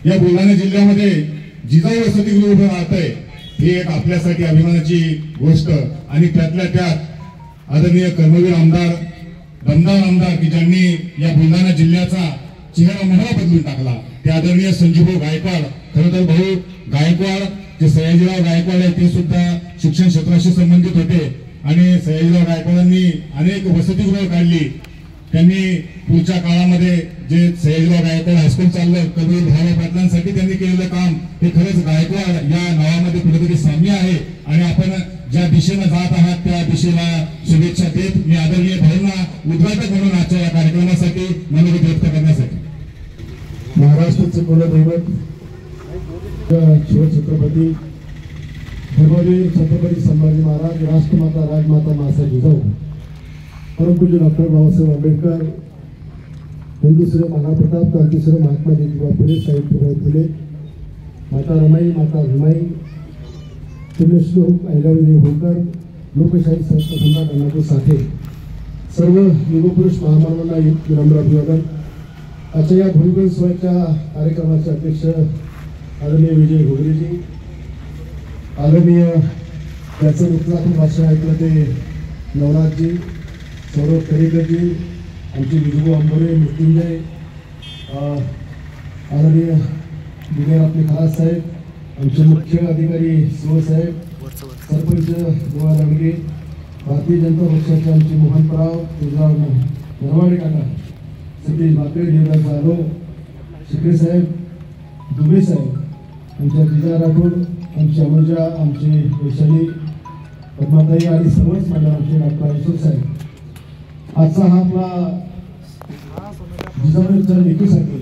या बुलढाणा जिल्ह्यामध्ये जिजाऊ वसतिगृह उभं राहतंय ही एक आपल्यासाठी अभिमानाची गोष्ट आणि त्यातल्या त्यात आदरणीय कर्मवीर आमदार दमदार आमदार की ज्यांनी या बुलढाणा जिल्ह्याचा चेहरा मोहरा बदलून टाकला ते आदरणीय संजीवभाऊ गायकवाड। खरं तर भाऊ गायकवाड जे सयाजीराव गायकवाड आहे ते सुद्धा शिक्षण क्षेत्राशी संबंधित होते आणि सयाजीराव गायकवाडांनी अनेक वसतिगृह काढली। त्यांनी पुढच्या काळामध्ये जे सयाजीराव गायकवाड हायस्कूल चाललं कर्मवीर भाऊराव पाटलांसाठी त्यांनी केलेलं काम हे खरंच गायकवाड या नावामध्ये कुठेतरी साम्य आहे आणि आपण ज्या दिशेने जात आहात त्या दिशेला शुभेच्छा देत मी आदरणीय भाऊंना उद्घाटक म्हणून आजच्या या कार्यक्रमासाठी मनोगत व्यक्त करण्यासाठी महाराष्ट्राचे कुलदैवत शिवछत्रपती धर्मवीर छत्रपती संभाजी महाराज राष्ट्रमाता राजमाता माता जिजाऊ परमपूज्य डॉक्टर बाबासाहेब आंबेडकर हिंदुश्री महाप्रताप क्रांतीश्री महात्मा ज्योतिबा फुले सावित्रीबाई फुले माता रमाई माता भीमाई पुण्यश्लोक अहिल्यादेवी होळकर लोकशाही संस्था सम्राट अण्णाभाऊ साठे सर्व युगपुरुष महामानवांना विनम्र अभिवादन। आजच्या या भूमिगत सोहळ्याच्या कार्यक्रमाचे अध्यक्ष आदरणीय विजय घोगरेजी, आदरणीय त्याचं उद्घाटन भाषण ऐकलं ते नवनाथजी, सौरभ करेकरजी, आमचे विजू आंबोरे, मृत्युंजय, आदरणीय विजय आपले खलास साहेब, आमचे मुख्य अधिकारी शिवसाहेब, सरपंच गोवा रांगे, भारतीय जनता पक्षाचे आमचे मोहनराव तुळजाराव नरवाडे काका, सतीश भाकरे, देवराज जाधव, शिकरे साहेब, दुबे साहेब, आमच्या जिजा राठोड, आमची अनुजा, आमचे वैशाली पद्माताई आणि सर्वच मंडळाचे डॉक्टर अशोक साहेब। आजचा हा आपला जिजाऊचा निकूसाठी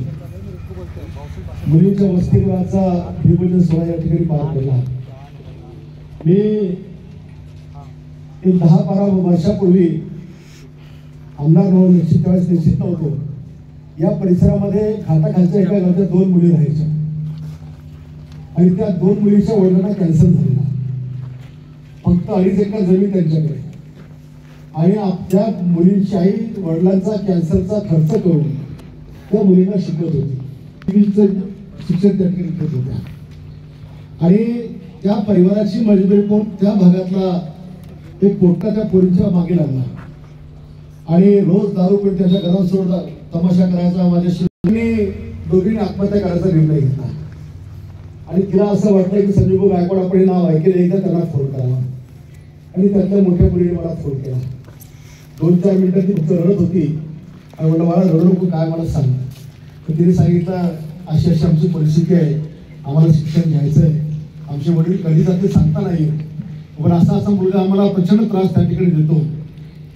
मुलींच्या वसतिगृहाचा भूमिपूजन सोहळा या ठिकाणी पार पडला। मी एक 10-12 वर्षापूर्वी आमदार म्हणून निश्चित नव्हतो। या परिसरामध्ये घाटाखालच्या एका गावाच्या 2 मुली राहायच्या आणि त्या 2 मुलींच्या वडिलांना कॅन्सर झालेला, फक्त 2.5 एकर जमीन त्यांच्याकडे आणि त्या मुलींची आई वडिलांचा कॅन्सरचा खर्च करून त्या मुलींना शिकवत होती, शिक्षण त्या ठिकाणी घेत होत्या आणि त्या परिवाराची मजबुरी पाहून त्या भागातला एक पोट्टा त्या पोरींच्या मागे लागला आणि रोज दारू पिऊन त्याच्या घरासमोर तमाशा करायचा। माझ्याशी दोघींनी आत्महत्या करायचा निर्णय घेतला आणि तिला असं वाटलं की संजीवभाऊ गायकवाड आपण हे नाव ऐकलं, एकदा त्यांना फोन करावा आणि त्यातल्या मोठ्या मुलीने मला फोन केला। 2-4 मिनिटं ती फक्त रडत होती आणि म्हणलं मला रडू नको, काय मला सांग। तर तिने सांगितलं अशी अशी आमची परिस्थिती आहे, आम्हाला शिक्षण घ्यायचं आहे, आमचे वडील कधी जाते सांगता नाही, पण असा मुलगा आम्हाला प्रचंड त्रास त्या ठिकाणी देतो।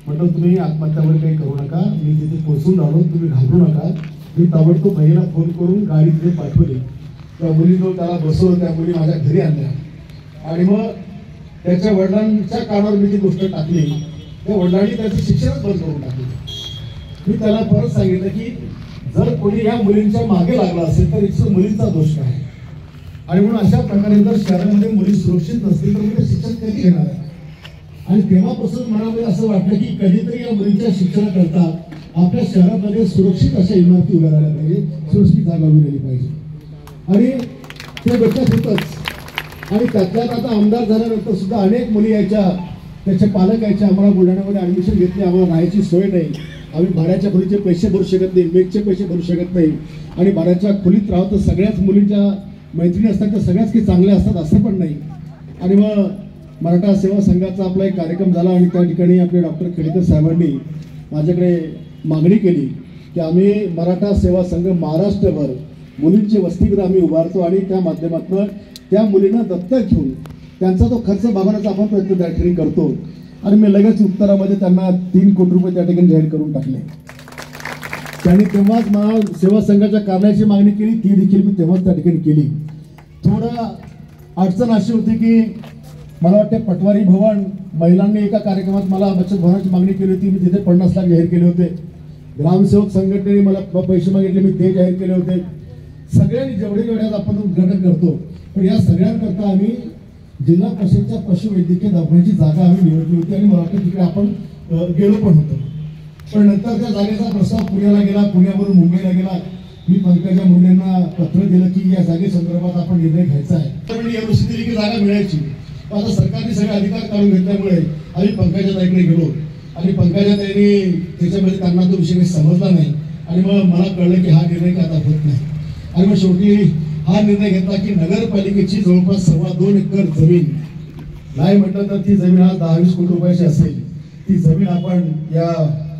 म्हटलं तुम्ही आत्महत्यावर काही करू नका, मी तिथे पोहोचून राहिलो, तुम्ही घाबरू नका। मी ताबडतोब बहिणीला फोन करून गाडी तिथे पाठवली, त्या मुलीजवळ त्याला बसवलं, त्या मुली माझ्या घरी आणल्या आणि मग त्याच्या वडिलांच्या कानावर मी ती गोष्ट टाकली। त्या वडिलांनी त्याचं शिक्षणच बंद करून टाकलं। मी त्याला परत सांगितलं की जर कोणी या मुलींच्या मागे लागला असेल तर इथं मुलींचा दोष काय आणि म्हणून अशा प्रकारे जर शहरामध्ये मुली सुरक्षित नसतील तर मुली शिक्षण कधी घेणार आहे। आणि तेव्हापासून मनामध्ये असं वाटलं की कधीतरी या मुलींच्या शिक्षणाकरता आपल्या शहरामध्ये सुरक्षित अशा इमारती उभ्या राहायला पाहिजे, सुरक्षित जागा उभी राहिली पाहिजे आणि ते डोक्यात होतंच। आणि त्यातल्यात आता आमदार झाल्यानंतर सुद्धा अनेक मुली यायच्या, त्याचे पालक यायच्या, आम्हाला बुलढाण्यामध्ये ॲडमिशन घेतली, आम्हाला राहायची सोय नाही, आम्ही भाड्याच्या खोलीचे पैसे भरू शकत नाही, मेकचे पैसे भरू शकत नाही आणि भाड्याच्या खोलीत राहतो। सगळ्याच मुलींच्या मैत्रिणी असतात तर सगळ्याच की चांगल्या असतात असं पण नाही। आणि मग मराठा सेवा संघाचा आपला एक कार्यक्रम झाला आणि त्या ठिकाणी आपले डॉक्टर खेडेकर साहेबांनी माझ्याकडे मागणी केली की आम्ही मराठा सेवा संघ महाराष्ट्रभर मुलींचे वसतिगृह आम्ही उभारतो आणि त्या माध्यमातून त्या मुलींना दत्तक घेऊन त्यांचा तो खर्च भागवण्याचा आपण प्रयत्न त्या ठिकाणी करतो। आणि मी लगेच उत्तरामध्ये त्यांना 3 कोटी रुपये त्या ठिकाणी जाहीर करून टाकले। त्यांनी तेव्हाच मला सेवा संघाच्या कार्याची मागणी केली, ती देखील मी तेव्हाच त्या ठिकाणी केली। थोडं अडचण अशी होती की मला वाटते पटवारी भवन महिलांनी एका कार्यक्रमात मला बचत भवनाची मागणी केली होती, मी तिथे 50 लाख जाहीर केले होते। ग्रामसेवक संघटनेने मला पैसे मागितले, मी ते जाहीर केले होते। सगळ्यांनी जेवढे आपण उद्घाटन करतो पण या सगळ्यांकरता आम्ही जिल्हा परिषदच्या पशुवैद्यकीय दवाखान्याची जागा आम्ही निवडली होती आणि मला वाटतं तिकडे आपण गेलो पण होतो। पण नंतर त्या जागेचा प्रस्ताव पुण्याला गेला, पुण्यावरून मुंबईला गेला मी पंकजा मुंडेंना पत्र दिलं की या जागे संदर्भात आपण निर्णय घ्यायचा आहे. तर यावर्षी दिली की जागा मिळायची. आता सरकारने सगळे अधिकार काढून घेतल्यामुळे आम्ही पंकजाताईकडे गेलो आणि पंकजाताईंनी त्याच्यामध्ये त्यांना तो विषय काही समजला नाही आणि मग मला कळलं की हा निर्णय काय आता होत नाही. आणि मग शेवटी हा निर्णय घेतला की नगरपालिकेची जवळपास 2.25 एकर जमीन नाही म्हटलं तर ती जमीन आज 10-20 कोटी रुपयाची असेल. ती जमीन आपण या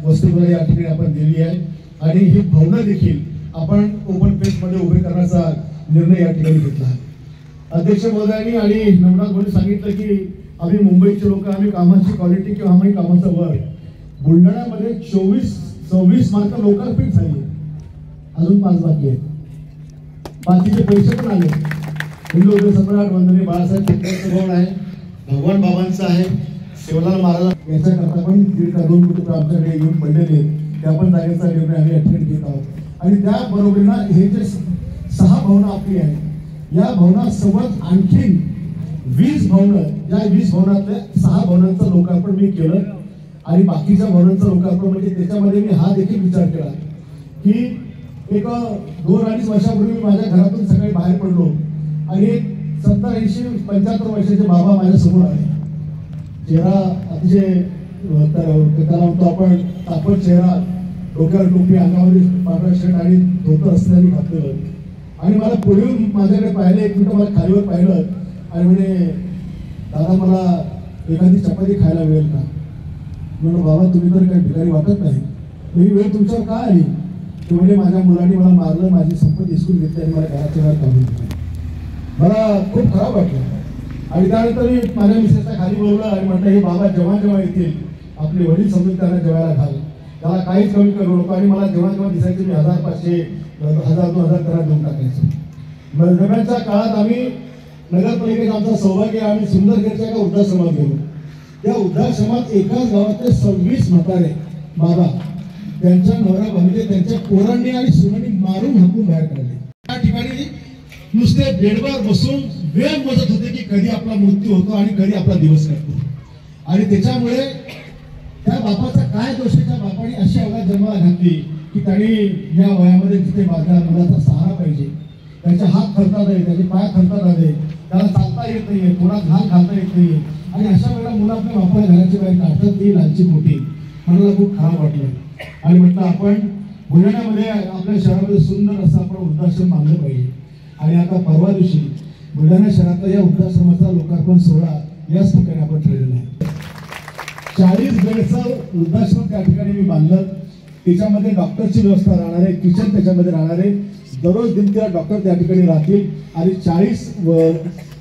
वस्तूला या ठिकाणी आपण दिली आहे आणि ही भवनं देखील आपण ओपन पेजमध्ये उभे करण्याचा निर्णय या ठिकाणी घेतला आहे. अध्यक्ष महोदयांनी आणि नवनाथ भाऊंनी सांगितलं की आम्ही मुंबईचे लोक आम्ही कामाची क्वालिटी किंवा आम्ही कामाचा वर्ग बुलढाण्यामध्ये 24-26 मार्क लोकार्पण झाली. अजून 5 बाकी आहेत. बाकीचे पैसे पण आले. हिंदू सम्राट वंदनीय बाळासाहेब ठाकरेंचं भवन आहे, भगवान बाबांचं आहे, शिवलाल महाराज याच्याकरता पण 1.5-2 कोटी रुपये आमच्याकडे येऊन पडलेले आहेत. त्या पण जागेचा निर्णय आम्ही या ठिकाणी घेत आहोत. आणि त्या बरोबरीनं हे जे 6 भवनं आपली आहेत या भवनासोबत आणखी 20 भवनं, या 20 भवनातल्या 6 भवनांचं लोकार्पण मी केलं आणि बाकीच्या भवनांचं लोकार्पण म्हणजे त्याच्यामध्ये मी हा देखील विचार केला की एक 2-2.5 वर्षापूर्वी मी माझ्या घरातून सकाळी बाहेर पडलो आणि 70-80-75 वर्षाचे बाबा माझ्या समोर आले. चेहरा अतिशय त्याला म्हणतो आपण तापट चेहरा, डोक्यावर टोपी, अंगामध्ये पांढरा शर्ट आणि धोतर असल्याने घातलेलं आणि मला पुढे माझ्याकडे पाहिलं. 1 मिनिट मला खालीवर पाहिलं आणि म्हणे दादा मला एखादी चपाती खायला मिळेल का? म्हणून बाबा तुम्ही तर काही भिकारी वाटत नाही, ही वेळ तुमच्यावर का आली? ते म्हणजे माझ्या मुलांनी मला मारलं, माझी संपत्ती हिसकून घेतली आणि मला घराच्या बाहेर काढून दिलं. मला खूप खराब वाटलं आणि त्यानंतर मी माझ्या मिसेसला खाली बोलवलं आणि म्हटलं हे बाबा जेव्हा येतील आपले वडील समजून त्यांना जेवायला घाल, त्याला काहीच कमी करू नको. आणि मला जेव्हा दिसायचं मी 1,500, 1,000-2,000 त्यांना देऊन टाकायचं. दरम्यानच्या काळात आम्ही नगरपालिकेत आमचा सौभाग्य आम्ही सुंदरगडच्या एका वृद्धाश्रमात गेलो. त्या वृद्धाश्रमात एकाच गावातले 26 म्हातारे बाबा त्यांच्या नवरा म्हणजे त्यांच्या पोरांनी आणि सुनांनी मारून हाकून बाहेर काढले. त्या ठिकाणी नुसते बेडवर बसून वेळ मोजत होते की कधी आपला मृत्यू होतो आणि कधी आपला दिवस काढतो. आणि त्याच्यामुळे त्या बापाचा काय दोष आहे? त्या बापाने अशी अवघात जन्माला घातली की त्यांनी या वयामध्ये जिथे माझ्या मुलाचा सहारा पाहिजे, त्याचे हात थरतात आहे, त्याचे पाय थरतात आहे, त्याला चालता येत नाहीये, थोडा घाल घालता येत नाहीये आणि अशा वेळेला मुलं आपल्या बापाला घराच्या बाहेर काढतात. ती लालची मोठी मला खूप खराब वाटलं आणि म्हटलं आपण बुलढाण्यामध्ये आपल्या शहरामध्ये सुंदर असं आपण वृद्धाश्रम बांधलं पाहिजे. आणि आता परवा दिवशी बुलढाणा शहरातल्या या वृद्धाश्रमाचा लोकार्पण सोहळा याच ठिकाणी आपण ठरलेला आहे. 40 बेडचं वृद्धाश्रम त्या ठिकाणी मी बांधलं. त्याच्यामध्ये डॉक्टरची व्यवस्था राहणार आहे, किचन त्याच्यामध्ये राहणार आहे, दररोज दिनतीला डॉक्टर त्या ठिकाणी राहतील आणि 40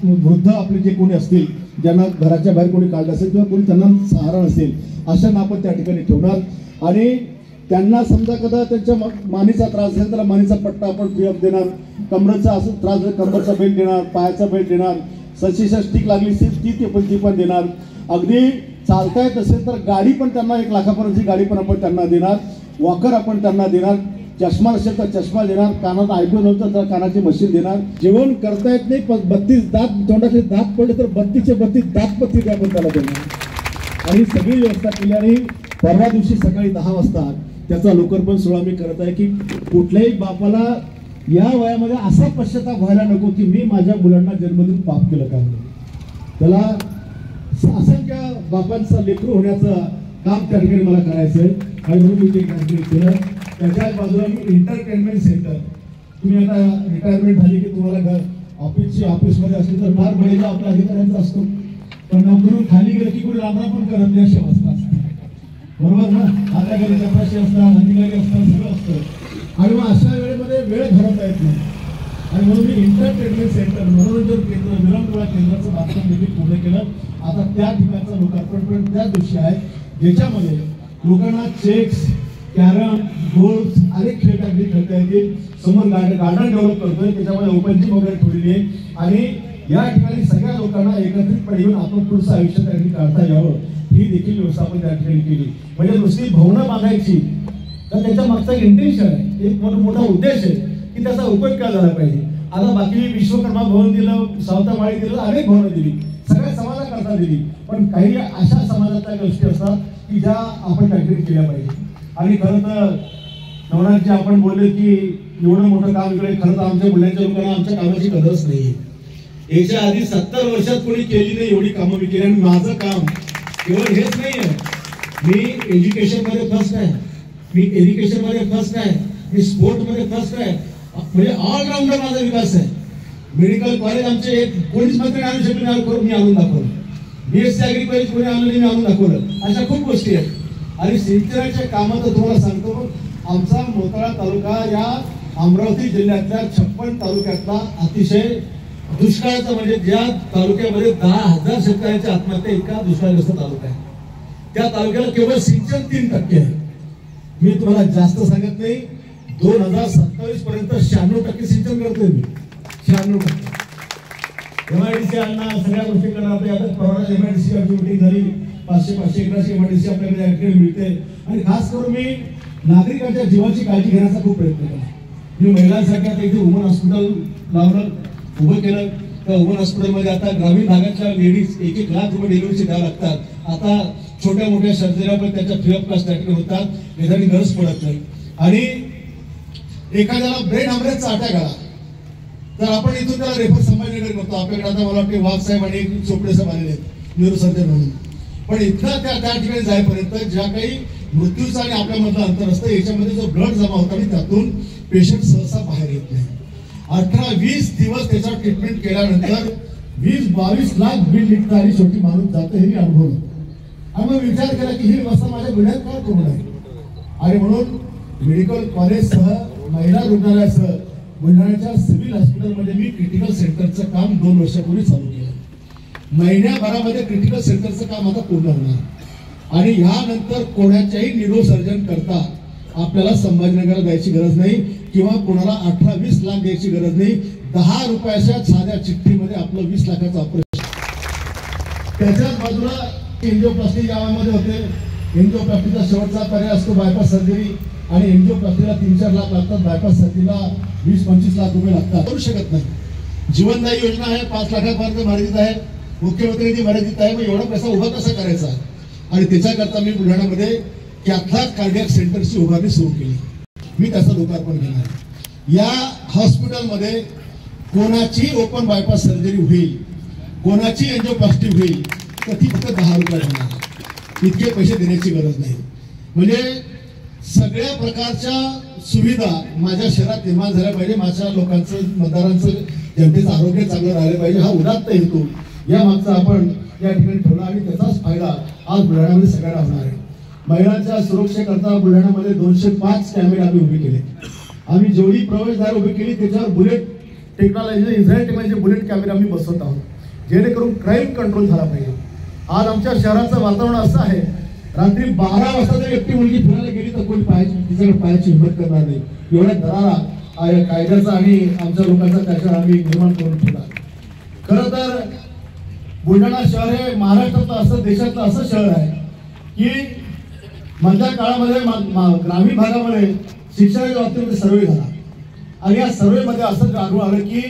वृद्ध आपले जे कोणी असतील ज्यांना घराच्या बाहेर कोणी काढलं असेल किंवा कोणी त्यांना सहारा नसेल अशांना आपण त्या ठिकाणी ठेवणार आणि त्यांना समजा कदा त्यांच्या मानेचा त्रास असेल तर मानेचा पट्टा आपण फ्री ऑफ देणार, कमरेचा असं त्रास असेल कमरेचा बेल्ट देणार, पायाचा बेल्ट देणार, सशीचा स्टिक लागली असेल ती पण देणार. अगदी चालता येत असेल तर गाडी पण त्यांना 1 लाखापर्यंतची गाडी पण आपण त्यांना देणार, वॉकर आपण त्यांना देणार, चष्मा असेल तर चष्मा देणार, कानात आयब्रो नव्हतं तर कानाची मशीन देणार. जेवण करता येत नाही 32 दात तोंडाचे दात पडले तर 32 दात पत्ती आपण त्याला देणार आणि सगळी व्यवस्था केली. आणि परवा दिवशी सकाळी 10 वाजता त्याचा लोकार्पण सोहळा मी करत आहे की कुठल्याही बापाला या वयामध्ये असा पश्चाताप व्हायला नको की मी माझ्या मुलांना जन्म देऊन पाप केलं का. त्याला असंख्य बापांचं लेकरू होण्याचं काम त्या ठिकाणी मला करायचं आहे आणि म्हणून मी ते कार्यक्रम केलं. त्याच्याच बाजूला मी एंटरटेनमेंट सेंटर, तुम्ही आता रिटायरमेंट झाली की तुम्हाला ऑफिसमध्ये असली तर फार बळीचा आपला अधिकाऱ्यांचा असतो, पण नोकरून खाली गेलं की कोणी रामराम पण करत नाही अशा अवस्था असतात. बरोबर ना? आता गेले चपराशी असतात, अधिकारी असतात, सगळं असतं आणि मग अशा वेळेमध्ये वेळ घालवता येत नाही. आणि म्हणून मी एंटरटेनमेंट सेंटर, मनोरंजन केंद्र, विरंगुळा केंद्राचं बांधकाम देखील पूर्ण केलं. आता त्या ठिकाणचं लोकार्पण पण त्याच दिवशी आहे ज्याच्यामध्ये लोकांना चेक्स, कॅरम, गोल्फ अनेक खेळ खेळता येतील. समोर गार्डन डेव्हलप करतोय, त्याच्यामध्ये ओपन जिम वगैरे ठेवलेली आहे आणि या ठिकाणी सगळ्या लोकांना एकत्रितपणे येऊन आपण पुढचं आयुष्य त्या ठिकाणी काढता यावं ही देखील व्यवस्था आपण त्या ठिकाणी केली. म्हणजे नुसती भवनं बांधायची तर त्याच्या मागचा इंटेन्शन आहे, एक मोठा उद्देश आहे की त्याचा उपयोग केला झाला पाहिजे. आता बाकी विश्वकर्मा भवन दिलं, सावतामाळी दिलं, अनेक भवनं दिली, सगळ्या समाजाकरता दिली, पण काही अशा समाजाच्या गोष्टी असतात की ज्या आपण त्या ठिकाणी केल्या पाहिजे. आणि खरं तर नवनाथजी आपण बोलले की एवढं मोठं काम इकडे खरं तर आमच्या बुलढाण्याच्या लोकांना आमच्या कामाची कदरच नाही. याच्या आधी 70 वर्षात कोणी केली नाही एवढी कामं मी केली. आणि माझं काम केवळ हेच नाही आहे, मी एज्युकेशनमध्ये फर्स्ट आहे, मी एज्युकेशनमध्ये फर्स्ट आहे, मी स्पोर्टमध्ये फर्स्ट आहे, म्हणजे ऑलराऊंडर माझा विकास आहे. मेडिकल कॉलेज आमचे कोणीच मंत्री आणू शकले मी आणून दाखवलं. BSc ॲग्री कॉलेज कोणी आणलं मी आणून दाखवलं. अशा खूप गोष्टी आहेत. आणि सिंचनाच्या कामात तुम्हाला सांगतो, आमचा मोताळा तालुका या अमरावती जिल्ह्यातल्या 56 तालुक्यातला अतिशय दुष्काळाचा, म्हणजे ज्या तालुक्यामध्ये 10,000 शेतकऱ्यांच्या आत्महत्या इतका दुष्काळग्रस्त तालुका आहे, त्या तालुक्याला केवळ सिंचन 3% आहे. मी तुम्हाला जास्त सांगत नाही, 2027 पर्यंत 96% सिंचन करतोय मी. 96% MIDC आणणार, सगळ्या गोष्टी करणार. आता MIDC मीटिंग झाली, 500 एकराची MIDC आपल्याकडे मिळते. आणि खास करून मी नागरिकांच्या जीवाची काळजी घेण्याचा खूप प्रयत्न केला. मी महिलांसाठी आता इथे वुमन हॉस्पिटल लावलं, उभं केलं. त्या वुमन हॉस्पिटलमध्ये आता ग्रामीण भागाच्या लेडीज 1-1 लाख रुपये डिलिव्हरीचे द्यावं लागतात. आता छोट्या मोठ्या सर्जऱ्या पण त्याच्या फ्री ऑफ कॉस्ट ट्रीटमेंट होतात, निदानी गरज पडत नाही. आणि एखाद्याला ब्रेन हॅमरेजचा अटॅक आला तर आपण इथून त्याला रेफर संभाजीनगर करतो. आपल्याकडे आता मला वाटते वाघ साहेब आणि चोपडे साहेब आलेले आहेत न्यूरोसर्जन म्हणून. पण इथं त्या ठिकाणी जाईपर्यंत ज्या काही मृत्यूचं आणि आपल्यामधलं अंतर असतं, याच्यामध्ये जो ब्लड जमा होता आणि त्यातून पेशंट सहसा बाहेर येत नाही. 18-20 दिवस त्याच्यावर ट्रीटमेंट केल्यानंतर 20-22 लाख बिल निघतं आणि शेवटी माणूस जातं. हे मी अनुभवलं. आणि मग विचार केला की ही व्यवस्था माझ्या गुन्ह्यात काय करू नये. आणि म्हणून मेडिकल कॉलेजसह महिला रुग्णालयासह बुलढाण्याच्या सिव्हिल हॉस्पिटलमध्ये मी क्रिटिकल सेंटरचं काम 2 वर्षापूर्वी चालू केलं. महिन्याभरामध्ये क्रिटिकल सेंटरचं काम आता पूर्ण होणार. आणि यानंतर कोणाच्याही न्यूरोसर्जन करता आपल्याला संभाजीनगरला द्यायची गरज नाही, किंवा कोणाला 18-20 लाख द्यायची गरज नाही. 10 रुपयाच्या साध्या चिठ्ठीमध्ये आपलं 20 लाखाचं ऑपरेशन. त्याच्याच बाजूला एन्जिओप्लास्टी गावामध्ये होते. एन्जिओप्लास्टीचा शेवटचा पर्याय असतो बायपास सर्जरी, आणि एन्जिओप्लास्टीला 3-4 लाख लागतात, बायपास सर्जरीला 20-25 लाख रुपये लागतात. करू शकत नाही. जीवनदायी योजना आहे, 5 लाखापर्यंत मर्यादित आहे, मुख्यमंत्र्यांची मर्यादित आहे. मग एवढा पैसा उभा कसा करायचा. आणि त्याच्याकरता मी बुलढाण्यामध्ये कॅथलॅब कार्डियाक सेंटरची उभारणी सुरू केली. मी त्याचं लोकार्पण केलं. या हॉस्पिटलमध्ये कोणाची ओपन बायपास सर्जरी होईल, कोणाची एन्जिओप्लास्टी होईल, तर ती फक्त 10 रुपये होणार. इतके पैसे देण्याची गरज नाही. म्हणजे सगळ्या प्रकारच्या सुविधा माझ्या शहरात निर्माण झाल्या पाहिजे. माझ्या लोकांचं, मतदारांचं, जनतेचं आरोग्य चांगलं राहिलं पाहिजे. हा उदात्त हेतू या मागचा आपण या ठिकाणी ठेवला. आणि त्याचाच फायदा आज बुलढाण्यामध्ये सगळ्यांना होणार आहे. महिलांच्या सुरक्षेकरता बुलढाण्यामध्ये 205 कॅमेरे आम्ही उभे केले. आम्ही जेवढी प्रवेशद्वार उभी केली त्याच्यावर bullet technology, Israel technology bullet कॅमेरे आम्ही बसवत आहोत, जेणेकरून क्राईम कंट्रोल झाला पाहिजे. आज आमच्या शहराचं वातावरण असं आहे, रात्री 12 वाजता जर एकटी मुलगी फिरायला गेली तर कोणी तिच्याकडे पायाची हिंमत करणार नाही. एवढा दरारा कायद्याचा आणि आमच्या लोकांचा त्याच्यावर आम्ही निर्माण करून ठेवला. खरं तर बुलढाणा शहर हे महाराष्ट्रातलं असं, देशातलं असं शहर आहे की मधल्या काळामध्ये ग्रामीण भागामध्ये शिक्षणाच्या बाबतीमध्ये सर्वे झाला. आणि या सर्वेमध्ये असं आढळून आलं की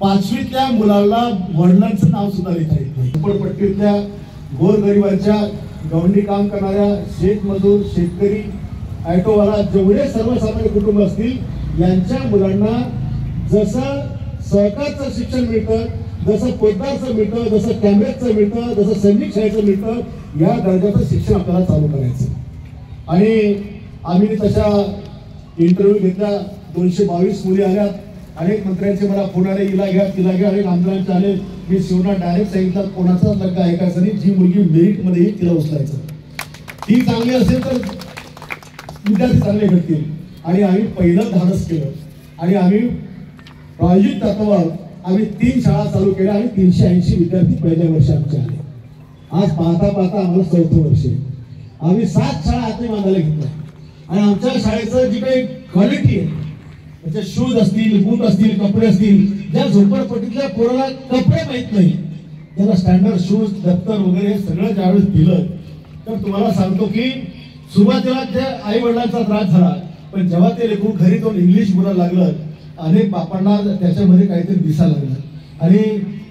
5वीतल्या मुलाला वडिलांचं नाव सुद्धा लिहिता येत नाही. झोपडपट्टीतल्या गोरगरिबांच्या गवंडी काम करणाऱ्या शेतमजूर, शेतकरी, ऑटोवाला, जेवढे सर्वसामान्य कुटुंब असतील यांच्या मुलांना जसं सहकारचं शिक्षण मिळतं, जसं पोद्दारचं मिळतं, जसं कॅम्ब्रिजचं मिळतं, जसं सैनिक शाळेचं मिळतं, या दर्जाचं शिक्षण आपल्याला चालू करायचं. आणि आम्ही तशा इंटरव्ह्यू घेतला. 222 मुली आल्यात. अनेक मंत्र्यांचे मला फोन आले, हिला घ्या तिला घ्या. अनेक आमदारांचे आले. मी शिवना डायरेक्ट सांगितलं कोणाचाच लग्न ऐकायचं नाही. जी मुलगी मेरिटमध्ये येईल तिला उचलायचं. ती चांगली असेल तर विद्यार्थी चांगले भेटतील. आणि आम्ही पहिलं धाडस केलं आणि आम्ही प्रायोजित तत्वावर आम्ही 3 शाळा चालू केल्या आणि 380 विद्यार्थी पहिल्या वर्षी आमचे आले. आज पाहता पाहता आम्हाला 4थं वर्ष आहे. आम्ही 7 शाळा हाती बांधायला घेतल्या. आणि आमच्या शाळेचं जी काही क्वालिटी आहे, त्याचे शूज असतील, बूट असतील, कपडे असतील, ज्या झोपडपट्टीतल्या पोराला कपडे माहीत नाही त्याला स्टँडर्ड शूज, दप्तर वगैरे सगळं ज्यावेळेस दिलं तर तुम्हाला सांगतो की सुरुवातीला त्या आई वडिलांचा त्रास झाला, पण जेव्हा ते लेकरू घरी जाऊन इंग्लिश बोलायला लागलं, अनेक बापांना त्याच्यामध्ये काहीतरी दिसायला लागलं. आणि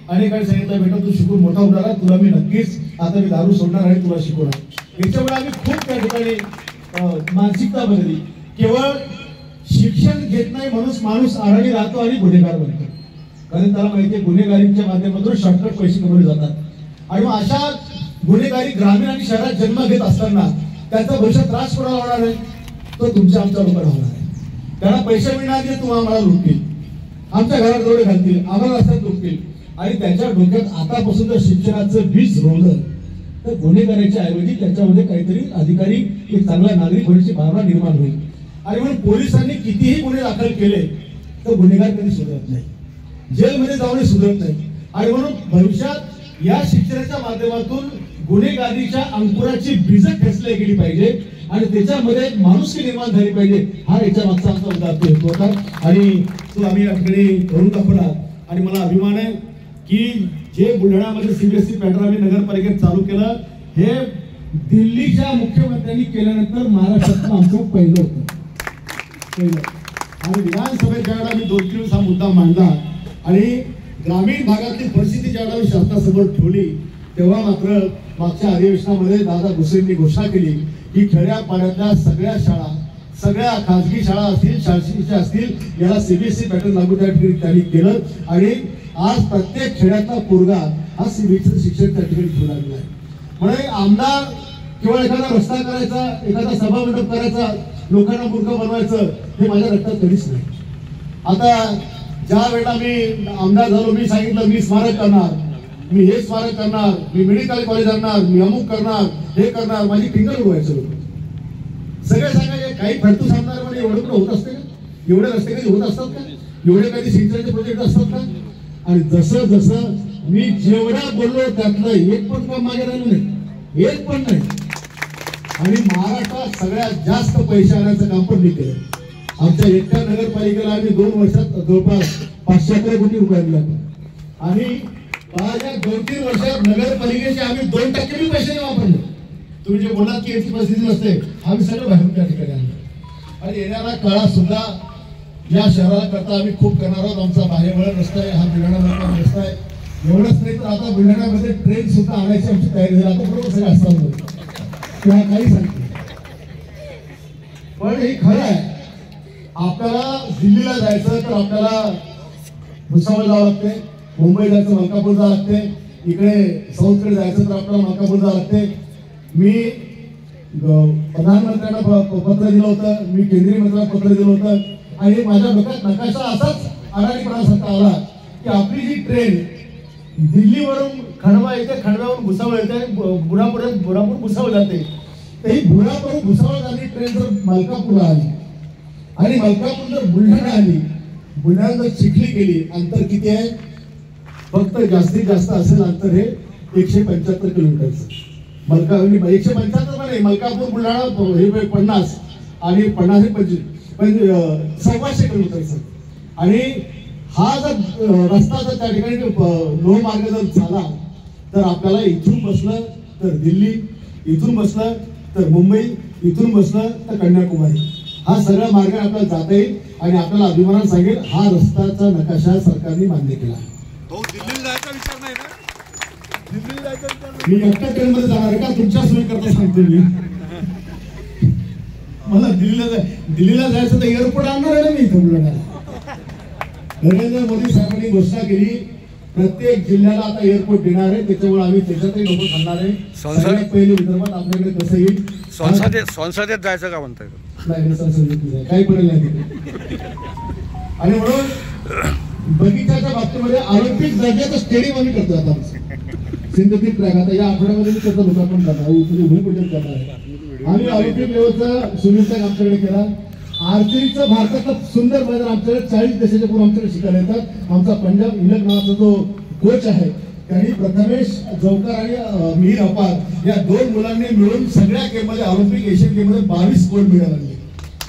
अनेकांनी सांगितलं बेटा तू शिकून मोठा होणार, तुला मी नक्कीच आता मी दारू सोडणार आणि तुला शिकवणार. याच्यामुळे आम्ही खूप त्या ठिकाणी मानसिकता बदलली. केवळ शिक्षण घेत नाही म्हणून माणूस आढळी राहतो आणि गुन्हेगार बनतो, कारण त्याला माहिती आहे गुन्हेगारीच्या माध्यमातून शॉर्टकट पैसे कमवले जातात। आणि मग अशा गुन्हेगारी ग्रामीण आणि शहरात जन्म घेत असताना त्याचा भविष्यात त्रास कोणाला होणार आहे? तो तुमच्या आमच्या लोकांना होणार आहे। त्यांना पैसे मिळणार की तुम्हाला आम्हाला लुटतील, आमच्या घरात डोळे घालतील, आम्हाला रस्त्यात लुटतील। आणि त्याच्या डोक्यात आतापासून जर शिक्षणाचं बीज रोवलं तर गुन्हेगाराच्या ऐवजी त्याच्यामध्ये काहीतरी अधिकारी एक चांगला नागरिक होण्याची भावना निर्माण होईल। आणि म्हणून पोलिसांनी कितीही गुन्हे दाखल केले तर गुन्हेगार कधी सुधरत नाही, जेलमध्ये जाऊन सुधरत नाही। आणि म्हणून भविष्यात या शिक्षणाच्या माध्यमातून गुन्हेगारीच्या अंकुराची बीज ठेचली गेली पाहिजे आणि त्याच्यामध्ये माणुसकी निर्माण झाली पाहिजे, हा याच्या मागचा आमचा उद्देश होता। आणि तो आम्ही या ठिकाणी करून दाखवला। आणि मला अभिमान आहे की जे बुलढाण्यामध्ये सीबीएसई पॅटर्न आम्ही नगरपालिकेत चालू केलं, हे दिल्लीच्या मुख्यमंत्र्यांनी केल्यानंतर महाराष्ट्रात आमचं पहिलं होतं। आणि विधानसभेत ज्यावेळेला मी 2-3 दिवस हा मुद्दा मांडला आणि ग्रामीण भागातली परिस्थिती ज्यावेळेला शासनासमोर ठेवली, तेव्हा मात्र मागच्या अधिवेशनामध्ये दादा भुसेंनी घोषणा केली की खेड्यापाड्यातल्या सगळ्या शाळा, सगळ्या खाजगी शाळा असतील, शासकीय असतील, याला सीबीएसई पॅटर्न लागू त्या ठिकाणी त्यांनी केलं। आणि आज प्रत्येक खेड्यातला पोरगा हा सीबीएसई शिक्षण त्या ठिकाणी घेऊ लागला आहे। म्हणजे आमदार किंवा एखादा रस्ता करायचा, एखादा सभा मंडप करायचा, लोकांना मूर्ख बनवायचं, हे माझ्या रक्तात कधीच नाही। आता ज्या वेळेला मी आमदार झालो, मी सांगितलं मी स्मारक करणार, मी हे स्मारक करणार, मी मेडिकल कॉलेज आणणार, मी अमुक करणार, हे करणार, माझी फिंगर उडवायचं लोक सगळे सांगायचे। काही फडतूस आमदार म्हणजे एवढं कुठं होत असते का? एवढे रस्ते कधी होत असतात का? एवढे कधी सिंचनाचे प्रोजेक्ट असतात का? आणि जसं जसं मी जेवढा बोललो त्यातलं एक पण काम माझ्या राहिलं नाही, एक पण नाही। आणि महाराष्ट्रात सगळ्यात जास्त पैसे आणायचं काम पण मी केलं। आमच्या एकट्या नगरपालिकेला आम्ही 2 वर्षात जवळपास 511 कोटी रुपये दिले आणि या 2-3 वर्षात नगरपालिकेचे आम्ही 2% मी पैसे वापरले। तुम्ही जे बोललात की याची परिस्थिती नसते, आम्ही सगळं बाहेरून त्या ठिकाणी आणलं। आणि येणारा काळात सुद्धा या शहराला करता आम्ही खूप करणार आहोत। आमचा बाहेरवळण रस्ता आहे, हा बुलढाणा रस्ता आहे। एवढंच नाही तर आता बुलढाण्यामध्ये ट्रेन सुद्धा आणायची आमची तयारी झाली। आता बरोबर सगळं असतात किंवा काही सांगते, पण हे खरं आहे, आपल्याला दिल्लीला जायचं तर आपल्याला भुसावळ जावं लागते, मुंबई जायचं मलकापूर जावं लागते, इकडे साऊथकडे जायचं तर आपल्याला मलकापूर जावं लागते। मी प्रधानमंत्र्यांना पत्र दिलं होतं, मी केंद्रीय मंत्र्यांना पत्र दिलं होतं आणि माझ्या डोक्यात नकाशा असाच आघाडीपणासारखा आला की आपली जी ट्रेन दिल्लीवरून खंडवा येते, खंडव्यावरून भुसावळ येते आणि बुरापूर भुसावळ जाते, तर ही बुरापूर भुसावळ जाणारी ट्रेन जर मलकापूरला आली आणि मलकापूर जर बुलढाणा आली, बुलढाणा जर चिखली गेली, अंतर किती आहे? फक्त जास्तीत जास्त असेल अंतर हे 175 किलोमीटरचं। 175 पण नाही, मलकापूर बुलढाणा हे 50 आणि 50 हे 25 सव्वाशे किलोमीटरचं। आणि हा जर रस्ता जर त्या ठिकाणी लोहमार्ग जर झाला तर आपल्याला इथून बसलं तर दिल्ली, इथून बसलं तर मुंबई, इथून बसलं तर कन्याकुमारी, हा सगळा मार्ग आपल्याला जाता येईल आणि आपल्याला अभिमानाने सांगेल हा रस्त्याचा नकाशा सरकारने मान्य केला। दिल्लीला जायचा विचार नाही ना? दिल्लीला जायचा विचार नाही? मी एकट्या ट्रेनमध्ये जाणार का? तुमच्या सोयी करता सांगतो मी। मला दिल्लीला जायचं तर एअरपोर्ट आणणार आहे ना मी इथं बुलढाण्याला। नरेंद्र मोदी साहेबांनी घोषणा केली प्रत्येक जिल्ह्याला आता एअरपोर्ट देणार आहे, त्याच्यामुळे आम्ही त्याच्यातही लोक घालणार आहे। सगळ्यात पहिले विदर्भात आपल्याकडे कसं येईल? संसदेत जायचं का म्हणताय? नाही, संसदेत काही पडेल नाही। आणि म्हणून बगीच्याच्या बाबतीमध्ये ऑलिम्पिक दर्जाचं स्टेडियम आम्ही करतो आता सिंथेटिक ट्रॅक। आता या आठवड्यामध्ये मी त्याचं लोकार्पण करणार, भूमिपूजन करणार आहे। आम्ही ऑलिम्पिक लेवलचा स्विमिंग ट्रॅक आमच्याकडे केला। आर्चरीचं भारतातलं सुंदर मैदान आमच्याकडे 40 देशाच्या पूर्व आमच्याकडे शिकायला येतात। आमचा पंजाब इलक नावाचा जो कोच आहे त्यांनी प्रथमेश जवकर आणि मिहिर अपार या 2 मुलांनी मिळून सगळ्या गेममध्ये ऑलिम्पिक एशियन गेममध्ये 22 गोल्ड मेडल आणले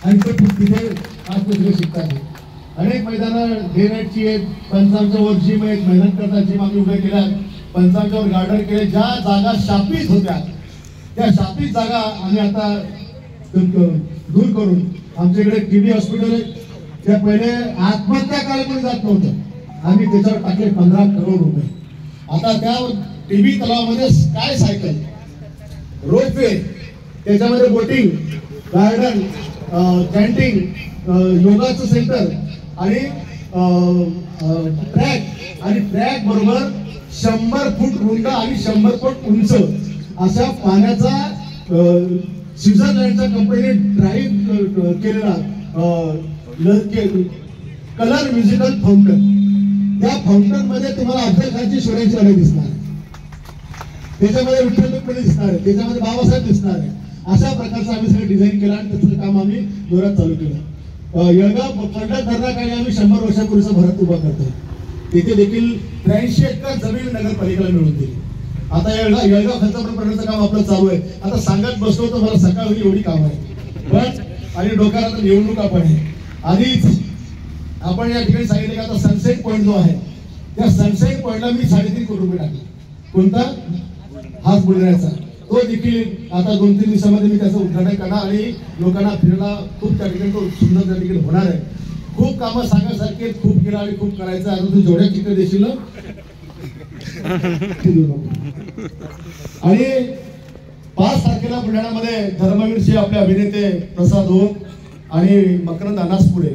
आणि ते तिथे आज तिथे शिकतात। अनेक मैदानं डे नाईटची आहेत, पंचांच्या वर जिम आहेत, मेहनत करतात, जिम आम्ही उभे केल्या, पंचांच्या वर गार्डन केले। ज्या जागा शापित होत्या त्या शापित जागा आम्ही आता दूर करून आमच्याकडे टीबी हॉस्पिटल आहे, त्या पहिले आत्महत्या काय कोणी जात नव्हतं, आम्ही त्याच्यावर टाकले 15 करोड रुपये। आता त्या टीबी तलावामध्ये स्काय सायकल, रोपवे, त्याच्यामध्ये बोटिंग, गार्डन, कॅन्टीन, योगाचं सेंटर आणि ट्रॅक बरोबर 100 फूट रुंद आणि 100 फूट उंच अशा पाण्याचा स्वित्झर्लंडच्या कंपनीने ड्राईव्ह केलेला कलर म्युझिकल फाउंटन. त्या फाउंटन मध्ये तुम्हाला अफजल खानची शोरांची गाणी दिसणार आहे, त्याच्यामध्ये विठ्ठल रुक्मिणी दिसणार आहे, त्याच्यामध्ये बाबासाहेब दिसणार आहे. अशा प्रकारचं आम्ही सगळं डिझाईन केलं आणि त्याचं काम आम्ही जोरात चालू केलं. येळगाव पंढर धरणाखाली आम्ही 100 वर्षापूर्वीचा भरत उभा करतो. तिथे देखील 83 एकर जमीन नगरपालिकेला मिळून दिली. आता येळगाव खंचापूर पर्यंतचं काम आपलं चालू आहे. आता सांगत बसलो तर मला सकाळ होईल एवढी काम आहे, पण आणि डोक्याला आता निवडणुका पण आहे. आधीच आपण या ठिकाणी सांगितलं की आता सनसेट पॉईंट जो आहे त्या सनसेट पॉईंटला मी 3.5 कोटी रुपये टाकले. कोणता? हाच बुलढाण्याचा. तो देखील आता 2-3 दिवसामध्ये मी त्याचं उद्घाटन करणार आणि लोकांना फिरायला खूप त्या ठिकाणी तो सुंदर त्या ठिकाणी होणार आहे. खूप कामं सांगण्यासारखे खूप केलं आणि खूप करायचं. आता तू जेवढ्या चित्र देशील ना आणि 5 तारखेला बुलढाण्यामध्ये धर्मवीरचे आपले अभिनेते प्रसाद ओक आणि मकरंद अनासपुरे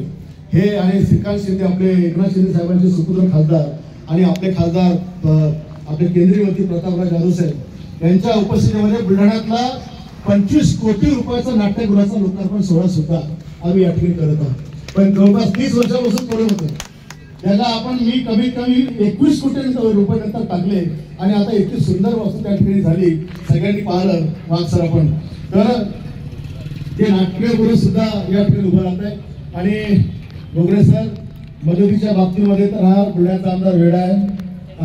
हे आणि श्रीकांत शिंदे आपले एकनाथ शिंदे साहेबांचे सुपुत्र खासदार आणि आपले खासदार आपले केंद्रीय मंत्री प्रतापराव जाधव साहेब यांच्या उपस्थितीमध्ये बुलढाण्यातला 25 कोटी रुपयाचा नाट्यगृहाचा लोकार्पण सोहळा सुद्धा आम्ही या ठिकाणी करत आहोत. पण जवळपास 30 वर्षापासून करत होतो त्याला आपण मी कमीत कमी 21 कोटी रुपये नंतर टाकले आणि आता इतकी सुंदर वस्तू त्या ठिकाणी झाली. सगळ्यांनी पाहिलं वाघ सर आपण तर ते नाट्यगृह सुद्धा या ठिकाणी उभं राहत आहे. आणि डोंगरे सर मदतीच्या बाबतीमध्ये तर हा बुलढाण्याचा आमदार वेडा आहे.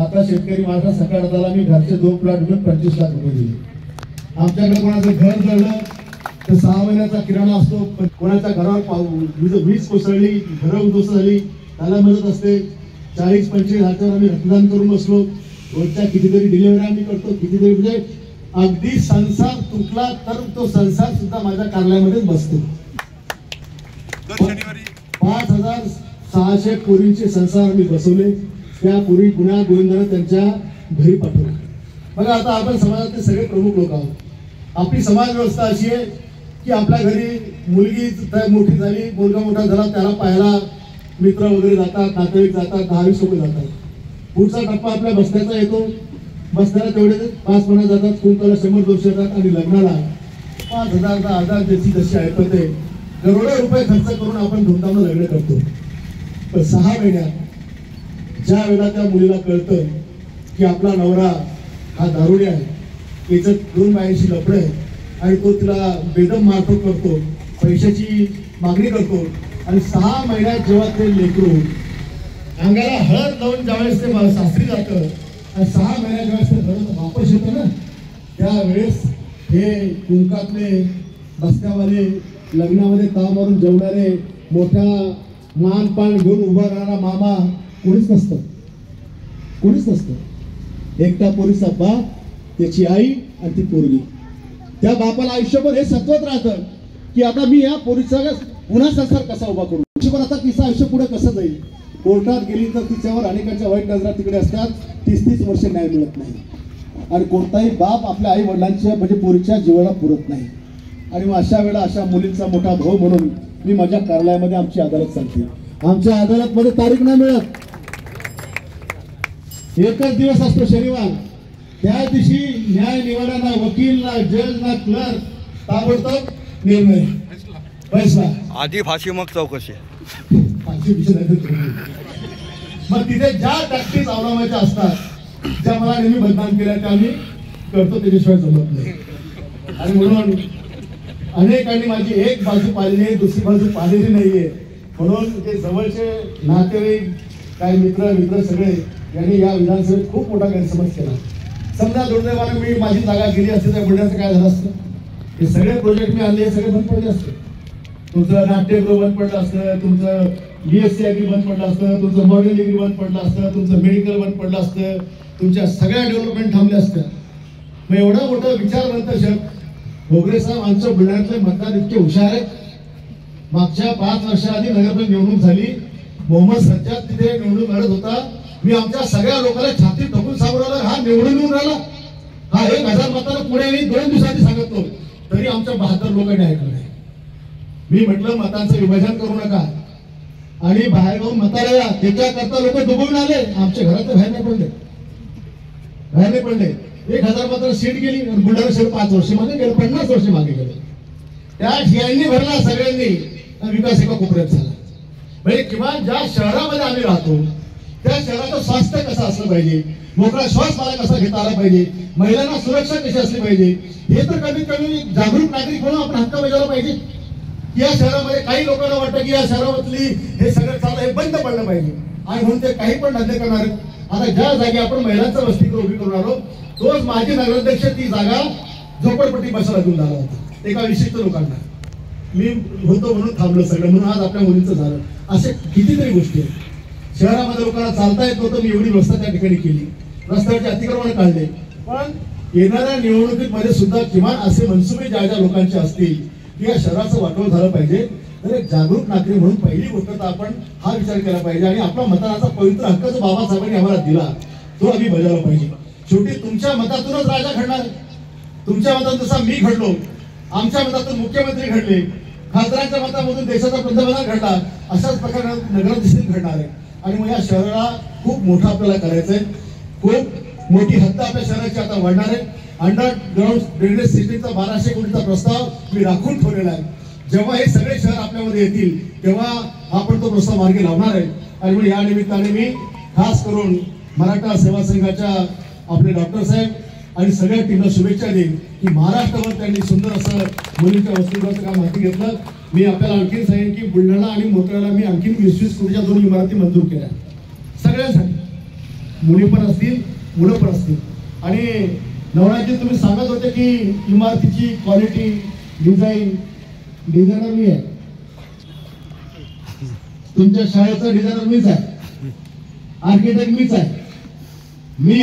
आता शेतकरी माझा सकाळ झाला मी घरचे 2 प्लॉट घेऊन 25 लाख रुपये दिले. आमच्याकडे कोणाचं घर जळलं तर 6 महिन्याचा किराणा असतो, पण कोणाच्या घरावर वीज कोसळली, घरं उद्ध्वस्त झाली त्याला मदत असते. 40-25 हजारावर आम्ही रक्तदान करून बसलो. रोजच्या कितीतरी डिलिव्हरी आम्ही करतो, कितीतरी म्हणजे अगदी संसार तुटला तर तो संसार सुद्धा माझ्या कार्यालयामध्येच बसतो. 5,600 पोरींचे संसार आम्ही बसवले. त्या पोरी गुन्हा गोविंदाने त्यांच्या घरी पाठवले. बघा आता आपण समाजातले सगळे प्रमुख लोक आहोत. आपली समाज व्यवस्था अशी आहे की आपल्या घरी मुलगी मोठी झाली, मुलगा मोठा झाला, त्याला पाहायला मित्र वगैरे जातात, नातेवाईक जातात, 10-20 लोक जातात. पुढचा टप्पा आपल्या बसण्याचा येतो. बसण्याला तेवढे 5-50 जातात, कुंकाला 100-200 जातात आणि लग्नाला 5,000-10,000 जशी जशी ऐकत आहे करोडो रुपये खर्च करून आपण धुमधामनं लग्न करतो. पण 6 महिन्यात ज्या वेळेला त्या मुलीला कळतं की आपला नवरा हा दारुडी आहे, त्याचं 2 बायांशी लफडं आहे आणि तो तिला बेदम मारहाण करतो, पैशाची मागणी करतो आणि 6 महिन्यात जेव्हा ते लेकरू अंगाला हळद लावून ज्यावेळेस ते सासरी जातं आणि 6 महिन्यात ज्यावेळेस ते घरात वापस येतं ना त्यावेळेस हे कुंकातले रस्त्यावाले लग्नामध्ये ताव मारून जेवणारे मोठा मानपान घेऊन उभा राहणारा मामा कोणीच नसतं, कोणीच नसतं. एकटा पोरीचा बाप, त्याची आई आणि ती पोरगी. त्या बापाला आयुष्यभर हे सत्वत राहतं की आता मी या पोरीचा पुन्हा संसार कसा उभा करू. पण आता तिचं आयुष्य पुढे कसं जाईल. कोर्टात गेली तर तिच्यावर अनेकांच्या वाईट नजरा तिकडे असतात. 30-30 वर्ष न्याय मिळत नाही आणि कोणताही बाप आपल्या आई वडिलांच्या म्हणजे पोरीच्या जीवाला पुरत नाही. आणि मग अशा वेळेला अशा मुलींचा मोठा भाऊ म्हणून मी माझ्या कार्यालयामध्ये आमची अदालत चालते. आमच्या अदालतमध्ये तारीख नाही मिळत, एकच दिवस असतो शनिवार. त्या दिवशी न्याय निवाडा ना वकील ना जज ना क्लर्क, ताबडतोब निर्णय फैसला. आधी फाशी मग चौकशी. मग तिथे ज्या टॅक्टिक्स अवलंबायच्या असतात ज्या मला नेहमी बदनाम केल्या त्या आम्ही करतो, त्याच्याशिवाय जमत नाही. आणि म्हणून अनेकांनी माझी एक बाजू पाहिली आहे, दुसरी बाजू पाहिलेली नाहीये. म्हणून ते जवळचे नातेवाईक काही मित्र सगळे यांनी या विधानसभेत खूप मोठा गैरसमज केला. समजा दुर्दैवाने मी माझी जागा गेली असते तर बुलढाण्याचं काय झालं असतं. हे सगळे प्रोजेक्ट मी आणले हे सगळे बंद पडले असते. तुमचं नाट्यगृह बंद पडलं असतं, तुमचं BSc ॲग्री बंद पडलं असतं, तुमचं मॉडर्न डिग्री बंद पडलं असतं, तुमचं मेडिकल बंद पडलं असतं, तुमच्या सगळ्या डेव्हलपमेंट थांबल्या असत्या. मग एवढं मोठं विचारवंत शब्द डोंगरे साहेब आमच्या बुलढाण्यातले मतदार इतके हुशार आहेत. मागच्या 5 वर्षाआधी नगरपालिका निवडणूक झाली, मोहम्मद सज्जाद तिथे निवडणूक लढत होता. मी आमच्या सगळ्या लोकांना छाती ठोकून सांगून हा निवडून येऊन राहिला, हा 1,000 मतांना पुढे 2 दिवसांनी सांगतो तरी आमच्या 72 लोकांनी ऐकलं नाही. मी म्हटलं मतांचं विभाजन करू नका आणि बाहेर जाऊन मताला या. त्याच्याकरता लोक दुबळून आले. आमच्या घरात बाहेर नाही पडले, बाहेर नाही पडले. 1000 मात्र सीट गेली आणि बुलढाणा शहर 5 वर्ष मागे गेलं, 50 वर्ष मागे गेले. त्या ठिकाणी भरला सगळ्यांनी, विकास एका कोपऱ्यात झाला. म्हणजे किमान ज्या शहरामध्ये आम्ही राहतो त्या शहराचं स्वास्थ्य कसं असलं पाहिजे, मोकळा श्वास मला कसा घेता आला पाहिजे, महिलांना सुरक्षा कशी असली पाहिजे, हे तर कमीत कमी जागरूक नागरिक म्हणून आपण हक्क बजावला पाहिजे. या शहरामध्ये काही लोकांना वाटतं की या शहरामधली हे सगळं चाललं हे बंद पडलं पाहिजे आणि म्हणून ते काही पण धंदे करणार. आता ज्या जागी आपण महिलांचं वसतिगृह उभी करून आलो तोच माजी नगराध्यक्ष ती जागा झोपडपट्टी बसायला देऊन झाला होता एका विशिष्ट लोकांना. मी होतो म्हणून थांबलो सगळं, म्हणून आज आपल्या मुलींचं झालं. असे कितीतरी गोष्टी आहेत. शहरामध्ये लोकांना चालता येत नव्हतं, मी एवढी व्यवस्था त्या ठिकाणी केली, रस्त्यावरचे अतिक्रमण काढले. पण येणाऱ्या निवडणुकीमध्ये सुद्धा किमान असे मनसुबे ज्या ज्या लोकांचे असतील की या शहराचं वाटोळ झालं पाहिजे, तर एक जागरूक नागरिक म्हणून पहिली गोष्ट तर आपण हा विचार केला पाहिजे आणि आपला मतदानाचा पवित्र हक्क जो बाबासाहेबांनी आम्हाला दिला तो आम्ही बजावला पाहिजे. शेवटी तुमच्या मतातूनच राजा घडणार. तुमच्या मतातून जसा मी घडलो, आमच्या मतातून मुख्यमंत्री घडले, खासदारांच्या मतामधून देशाचा पंतप्रधान घडला, अशाच प्रकारे नगराध्यक्ष घडणार आहे. आणि मग या शहराला खूप मोठं आपल्याला करायचंय. खूप मोठी हद्द आपल्या शहराची आता वाढणार आहे. अंडरग्राऊंड ड्रेनेज सिस्टीमचा 1200 कोटीचा प्रस्ताव मी राखून ठेवलेला आहे. जेव्हा हे सगळे शहर आपल्यामध्ये येतील तेव्हा आपण तो प्रस्ताव मार्गी लावणार आहे. आणि मग या निमित्ताने मी खास करून मराठा सेवा संघाच्या आपले डॉक्टर साहेब आणि सगळ्या टीमला शुभेच्छा देईन की महाराष्ट्रावर त्यांनी सुंदर असं मुलींच्या वसतिगृहाचं काम हाती घेतलं. मी आपल्याला आणखी सांगेन की बुलढाणा आणि मोताळ्याला मी आणखी 20-20 कोटीच्या 2 इमारती मंजूर केल्या सगळ्यांसाठी, मुली पण असतील मुलं पण असतील. आणि नवनाथजी तुम्ही सांगत होते की इमारतीची क्वालिटी डिझायनर मी आहे, तुमच्या शाळेचा डिझायनर मीच आहे, आर्किटेक्ट मीच आहे. मी